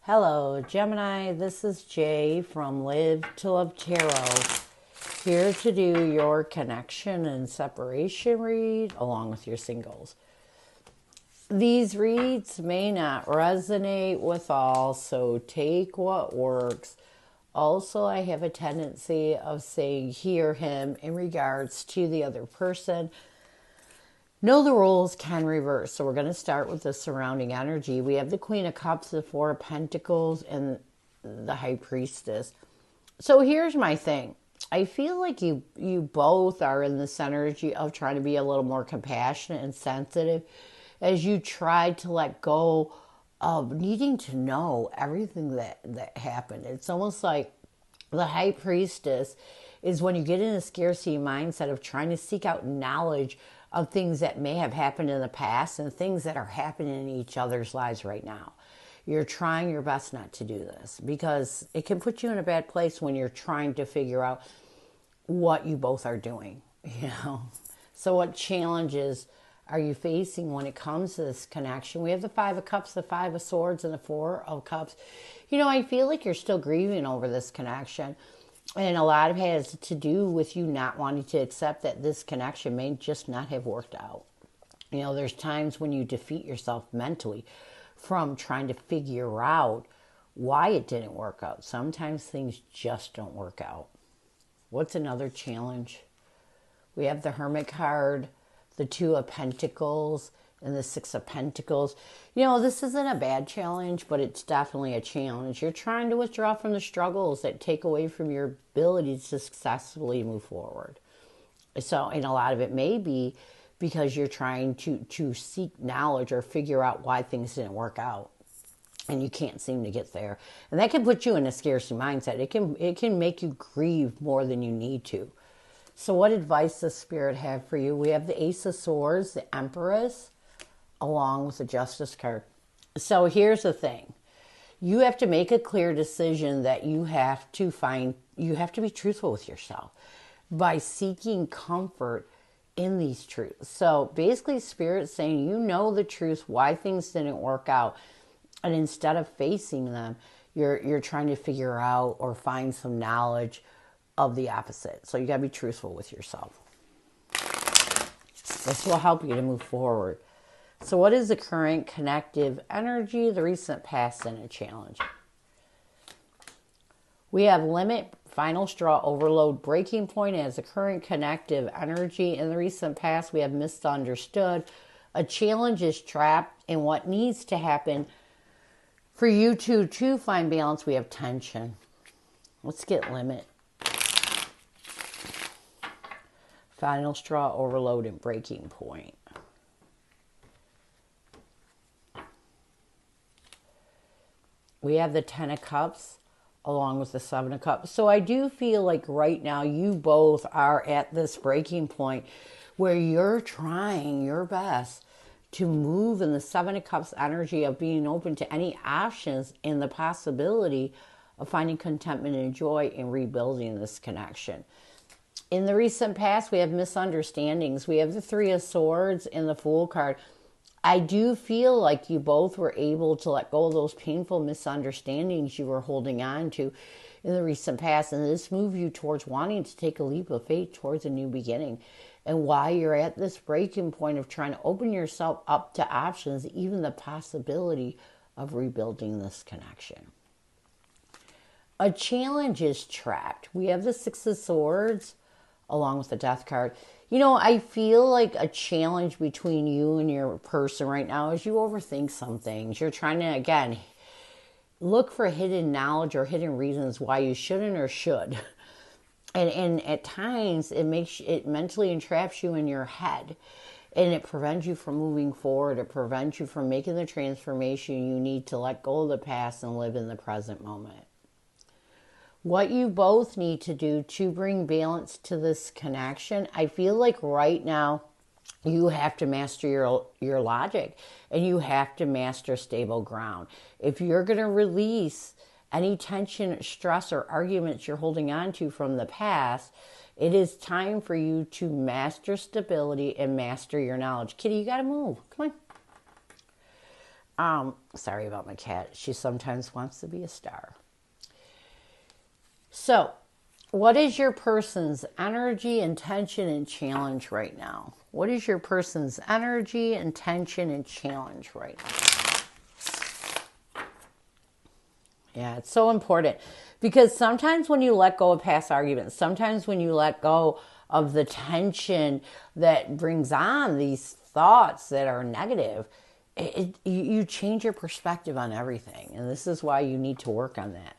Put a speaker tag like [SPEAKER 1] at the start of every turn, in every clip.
[SPEAKER 1] Hello, Gemini. This is Jay from Live to Love Tarot, here to do your connection and separation read along with your singles. These reads may not resonate with all, so take what works. Also, I have a tendency of saying hear him in regards to the other person. Know the roles can reverse. So we're going to start with the surrounding energy. We have the Queen of Cups, the Four of Pentacles, and the High Priestess. So here's my thing. I feel like you both are in this energy of trying to be a little more compassionate and sensitive as you try to let go of needing to know everything that happened. It's almost like the High Priestess is when you get in a scarcity mindset of trying to seek out knowledge of things that may have happened in the past and things that are happening in each other's lives right now. You're trying your best not to do this because it can put you in a bad place when you're trying to figure out what you both are doing, you know. So what challenges are you facing when it comes to this connection? We have the Five of Cups, the Five of Swords, and the Four of Cups. You know, I feel like you're still grieving over this connection. And a lot of it has to do with you not wanting to accept that this connection may just not have worked out. You know, there's times when you defeat yourself mentally from trying to figure out why it didn't work out. Sometimes things just don't work out. What's another challenge? We have the Hermit card, the Two of Pentacles, and the Six of Pentacles. You know, this isn't a bad challenge, but it's definitely a challenge. You're trying to withdraw from the struggles that take away from your ability to successfully move forward. So, and a lot of it may be because you're trying to seek knowledge or figure out why things didn't work out. And you can't seem to get there. And that can put you in a scarcity mindset. It can make you grieve more than you need to. So what advice does Spirit have for you? We have the Ace of Swords, the Empress, along with the Justice card. So here's the thing. You have to make a clear decision that you have to be truthful with yourself by seeking comfort in these truths. So basically Spirit's saying you know the truth, why things didn't work out. And instead of facing them, you're trying to figure out or find some knowledge of the opposite. So you got to be truthful with yourself. This will help you to move forward. So what is the current connective energy, the recent past, and a challenge? We have limit, final straw, overload, breaking point as the current connective energy. In the recent past, we have misunderstood. A challenge is trapped in what needs to happen for you to find balance. We have tension. Let's get limit. Final straw, overload, and breaking point. We have the Ten of Cups along with the Seven of Cups. So I do feel like right now you both are at this breaking point where you're trying your best to move in the Seven of Cups energy of being open to any options and the possibility of finding contentment and joy in rebuilding this connection. In the recent past, we have misunderstandings. We have the Three of Swords and the Fool card. I do feel like you both were able to let go of those painful misunderstandings you were holding on to in the recent past. And this moved you towards wanting to take a leap of faith towards a new beginning. And while you're at this breaking point of trying to open yourself up to options, even the possibility of rebuilding this connection. A challenge is trapped. We have the Six of Swords along with the Death card. You know, I feel like a challenge between you and your person right now is you overthink some things. You're trying to, again, look for hidden knowledge or hidden reasons why you shouldn't or should. And at times, it mentally entraps you in your head. And it prevents you from moving forward. It prevents you from making the transformation you need to let go of the past and live in the present moment. What you both need to do to bring balance to this connection, I feel like right now you have to master your logic and you have to master stable ground. If you're going to release any tension, stress, or arguments you're holding on to from the past, it is time for you to master stability and master your knowledge. Kitty, you got to move. Come on. Sorry about my cat. She sometimes wants to be a star. So, what is your person's energy, intention, and challenge right now? What is your person's energy, intention, and challenge right now? Yeah, it's so important because sometimes when you let go of past arguments, sometimes when you let go of the tension that brings on these thoughts that are negative, you change your perspective on everything. And this is why you need to work on that.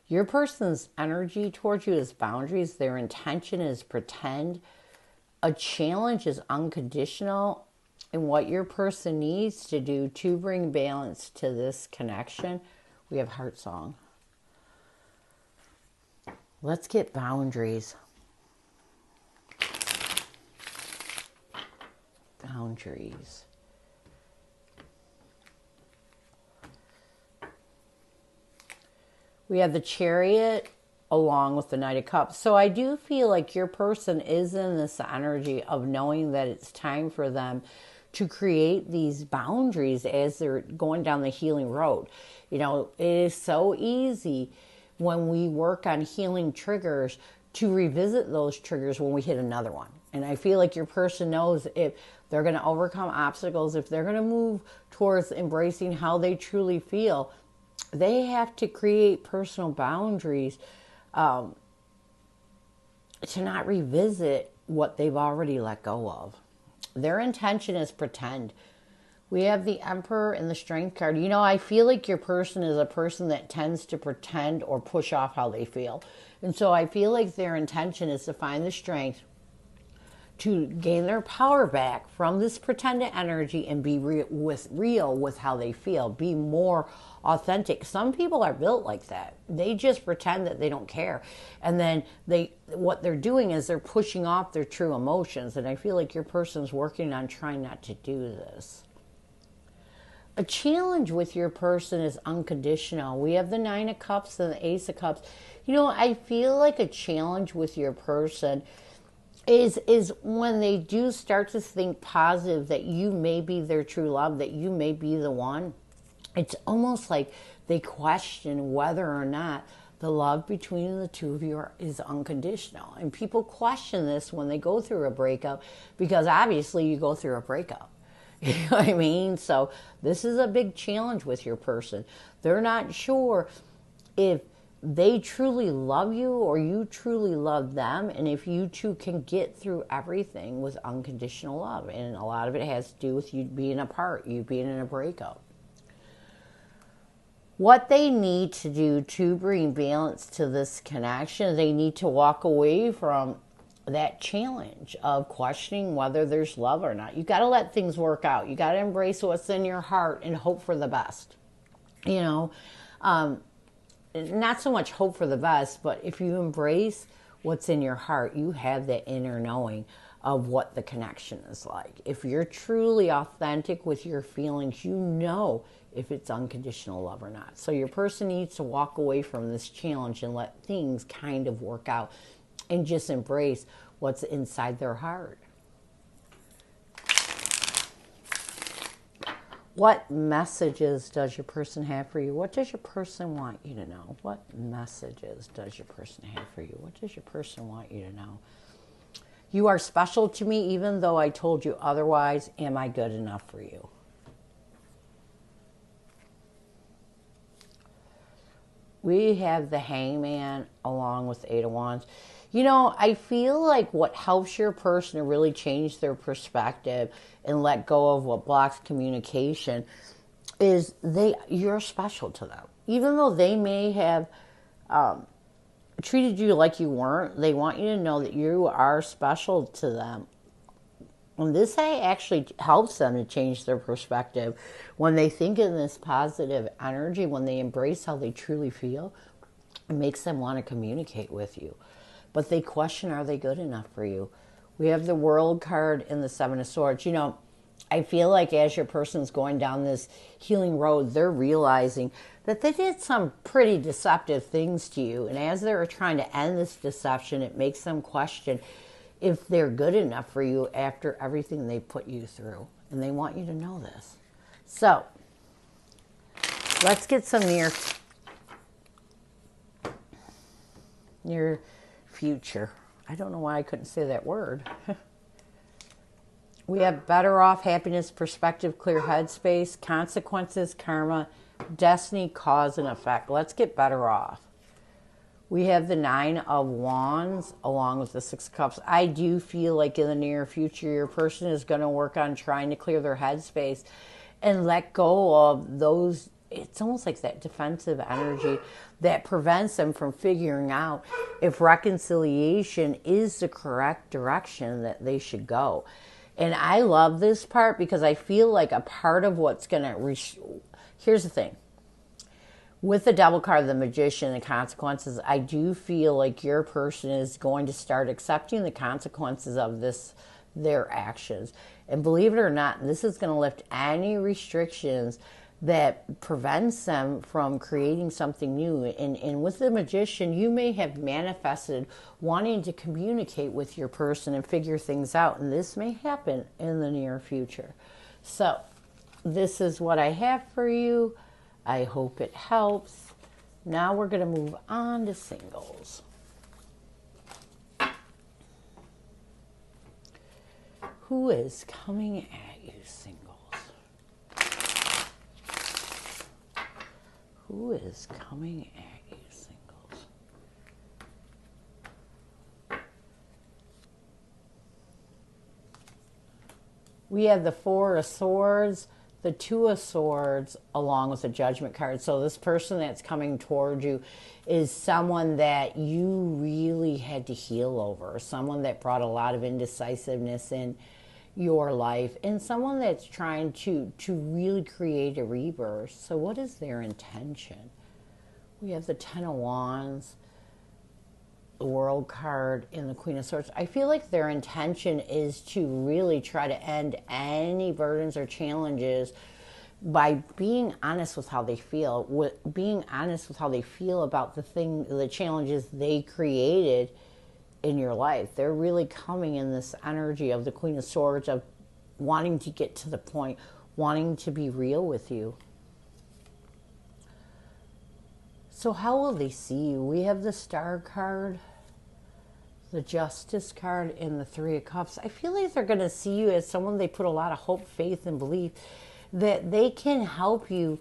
[SPEAKER 1] Your person's energy towards you is boundaries. Their intention is pretend. A challenge is unconditional. And what your person needs to do to bring balance to this connection, we have heart song. Let's get boundaries. Boundaries. We have the Chariot along with the Knight of Cups. So I do feel like your person is in this energy of knowing that it's time for them to create these boundaries as they're going down the healing road. You know, it is so easy when we work on healing triggers to revisit those triggers when we hit another one. And I feel like your person knows if they're going to overcome obstacles, if they're going to move towards embracing how they truly feel, they have to create personal boundaries to not revisit what they've already let go of. Their intention is pretend. We have the Emperor and the Strength card. You know, I feel like your person is a person that tends to pretend or push off how they feel. And so I feel like their intention is to find the strength to gain their power back from this pretended energy and be real with how they feel, be more authentic. Some people are built like that. They just pretend that they don't care. And then what they're doing is they're pushing off their true emotions. And I feel like your person's working on trying not to do this. A challenge with your person is unconditional. We have the Nine of Cups and the Ace of Cups. You know, I feel like a challenge with your person is when they do start to think positive that you may be their true love, that you may be the one. It's almost like they question whether or not the love between the two of you is unconditional. And people question this when they go through a breakup because obviously you go through a breakup. You know what I mean? So this is a big challenge with your person. They're not sure if they truly love you or you truly love them, and if you two can get through everything with unconditional love. And a lot of it has to do with you being apart, you being in a breakup. What they need to do to bring balance to this connection, they need to walk away from that challenge of questioning whether there's love or not. You got to let things work out. You got to embrace what's in your heart and hope for the best. You know, not so much hope for the best, but if you embrace what's in your heart, you have that inner knowing of what the connection is like. If you're truly authentic with your feelings, you know if it's unconditional love or not. So your person needs to walk away from this challenge and let things kind of work out and just embrace what's inside their heart. What messages does your person have for you? What does your person want you to know? What messages does your person have for you? What does your person want you to know? You are special to me even though I told you otherwise. Am I good enough for you? We have the Hangman along with Eight of Wands. You know, I feel like what helps your person to really change their perspective and let go of what blocks communication is you're special to them. Even though they may have treated you like you weren't, they want you to know that you are special to them. And this actually helps them to change their perspective. When they think in this positive energy, when they embrace how they truly feel, it makes them want to communicate with you. But they question, are they good enough for you? We have the World card and the Seven of Swords. You know, I feel like as your person's going down this healing road, they're realizing that they did some pretty deceptive things to you. And as they're trying to end this deception, it makes them question if they're good enough for you after everything they put you through. And they want you to know this. So, Let's get some near future. I don't know why I couldn't say that word. We have better off, happiness, perspective, clear headspace, consequences, karma, destiny, cause, and effect. Let's get better off. We have the 9 of Wands along with the 6 of Cups. I do feel like in the near future, your person is going to work on trying to clear their headspace and let go of those. It's almost like that defensive energy that prevents them from figuring out if reconciliation is the correct direction that they should go. And I love this part because I feel like a part of what's going to... Here's the thing. With the Devil card, the Magician, the consequences, I do feel like your person is going to start accepting the consequences of their actions. And believe it or not, this is going to lift any restrictions that prevents them from creating something new. And with the Magician, you may have manifested wanting to communicate with your person and figure things out. And this may happen in the near future. So this is what I have for you. I hope it helps. Now we're going to move on to singles. Who is coming at you, singles? Who is coming at you, singles? We have the 4 of Swords, the 2 of Swords, along with the Judgment card. So this person that's coming toward you is someone that you really had to heal over, someone that brought a lot of indecisiveness in your life, and someone that's trying to really create a rebirth. So what is their intention? We have the 10 of Wands, the World card, and the Queen of Swords. I feel like their intention is to really try to end any burdens or challenges by being honest with how they feel, being honest with how they feel about the challenges they created in your life. They're really coming in this energy of the Queen of Swords, of wanting to get to the point, wanting to be real with you. So how will they see you? We have the Star card, the Justice card, and the 3 of Cups. I feel like they're going to see you as someone they put a lot of hope, faith, and belief that they can help you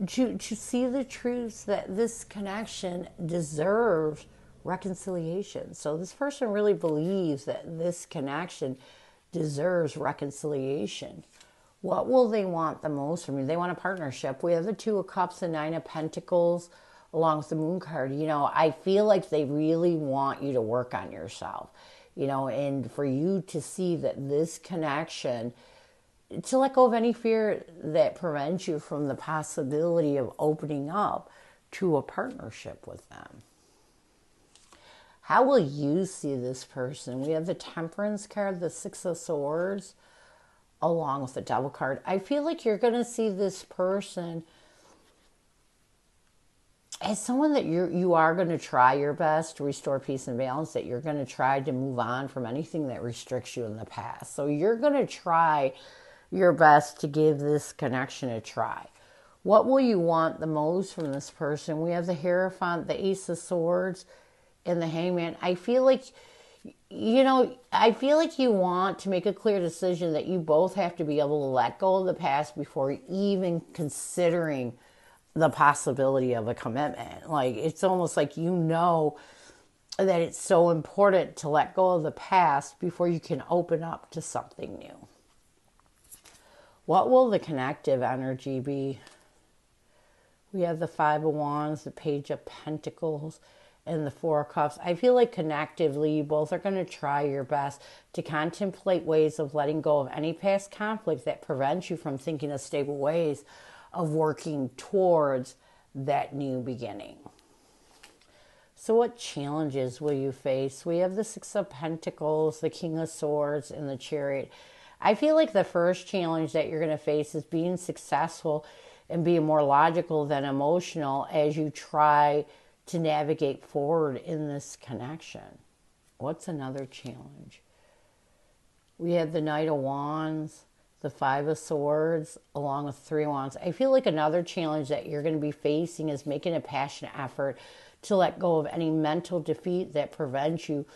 [SPEAKER 1] to see the truths that this connection deserves reconciliation. So this person really believes that this connection deserves reconciliation. What will they want the most from you? They want a partnership. We have the 2 of Cups and 9 of Pentacles along with the Moon card. You know, I feel like they really want you to work on yourself, you know, and for you to see that this connection, to let go of any fear that prevents you from the possibility of opening up to a partnership with them. How will you see this person? We have the Temperance card, the 6 of Swords, along with the Devil card. I feel like you're going to see this person as someone that you are going to try your best to restore peace and balance, that you're going to try to move on from anything that restricts you in the past. So you're going to try your best to give this connection a try. What will you want the most from this person? We have the Hierophant, the Ace of Swords, and the Hangman. I feel like, you know, I feel like you want to make a clear decision that you both have to be able to let go of the past before even considering the possibility of a commitment. Like, it's almost like you know that it's so important to let go of the past before you can open up to something new. What will the connective energy be? We have the 5 of Wands, the Page of Pentacles, and the 4 of Cups. I feel like connectively, you both are going to try your best to contemplate ways of letting go of any past conflict that prevents you from thinking of stable ways of working towards that new beginning. So what challenges will you face? We have the 6 of Pentacles, the King of Swords, and the Chariot. I feel like the first challenge that you're going to face is being successful and being more logical than emotional as you try to navigate forward in this connection. What's another challenge? We have the Knight of Wands, the Five of Swords, along with Three of Wands. I feel like another challenge that you're going to be facing is making a passionate effort to let go of any mental defeat that prevents you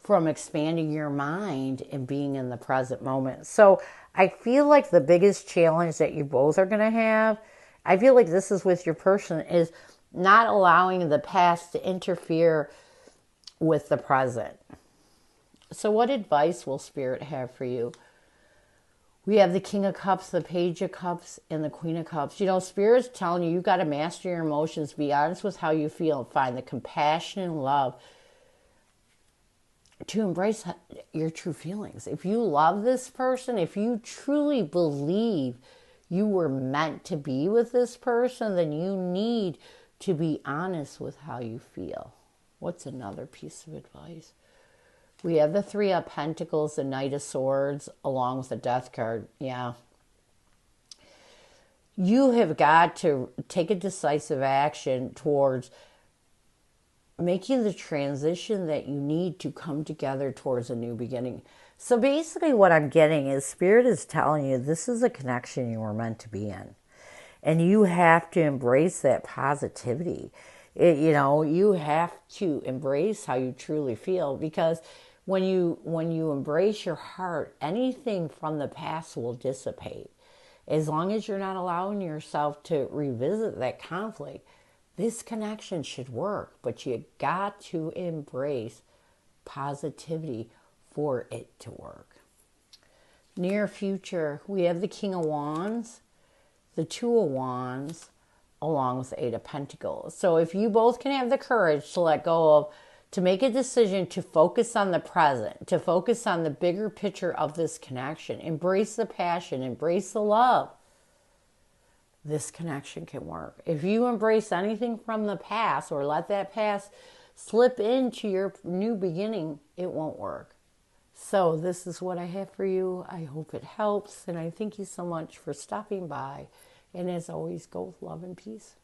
[SPEAKER 1] from expanding your mind and being in the present moment. So I feel like the biggest challenge that you both are going to have, I feel like this is with your person, is not allowing the past to interfere with the present. So what advice will Spirit have for you? We have the King of Cups, the Page of Cups, and the Queen of Cups. You know, Spirit's telling you, got to master your emotions, be honest with how you feel, and find the compassion and love to embrace your true feelings. If you love this person, if you truly believe you were meant to be with this person, then you need to be honest with how you feel. What's another piece of advice? We have the Three of Pentacles, the Knight of Swords, along with the Death card. Yeah. You have got to take a decisive action towards making the transition that you need to come together towards a new beginning. So basically what I'm getting is Spirit is telling you this is a connection you were meant to be in. And you have to embrace that positivity. You have to embrace how you truly feel, because when you embrace your heart, anything from the past will dissipate. As long as you're not allowing yourself to revisit that conflict, this connection should work. But you got to embrace positivity for it to work. Near future, we have the King of Wands, the Two of Wands, along with the Eight of Pentacles. So if you both can have the courage to let go of, to make a decision to focus on the present, to focus on the bigger picture of this connection, embrace the passion, embrace the love, this connection can work. If you embrace anything from the past or let that past slip into your new beginning, it won't work. So this is what I have for you. I hope it helps, and I thank you so much for stopping by. And as always, go with love and peace.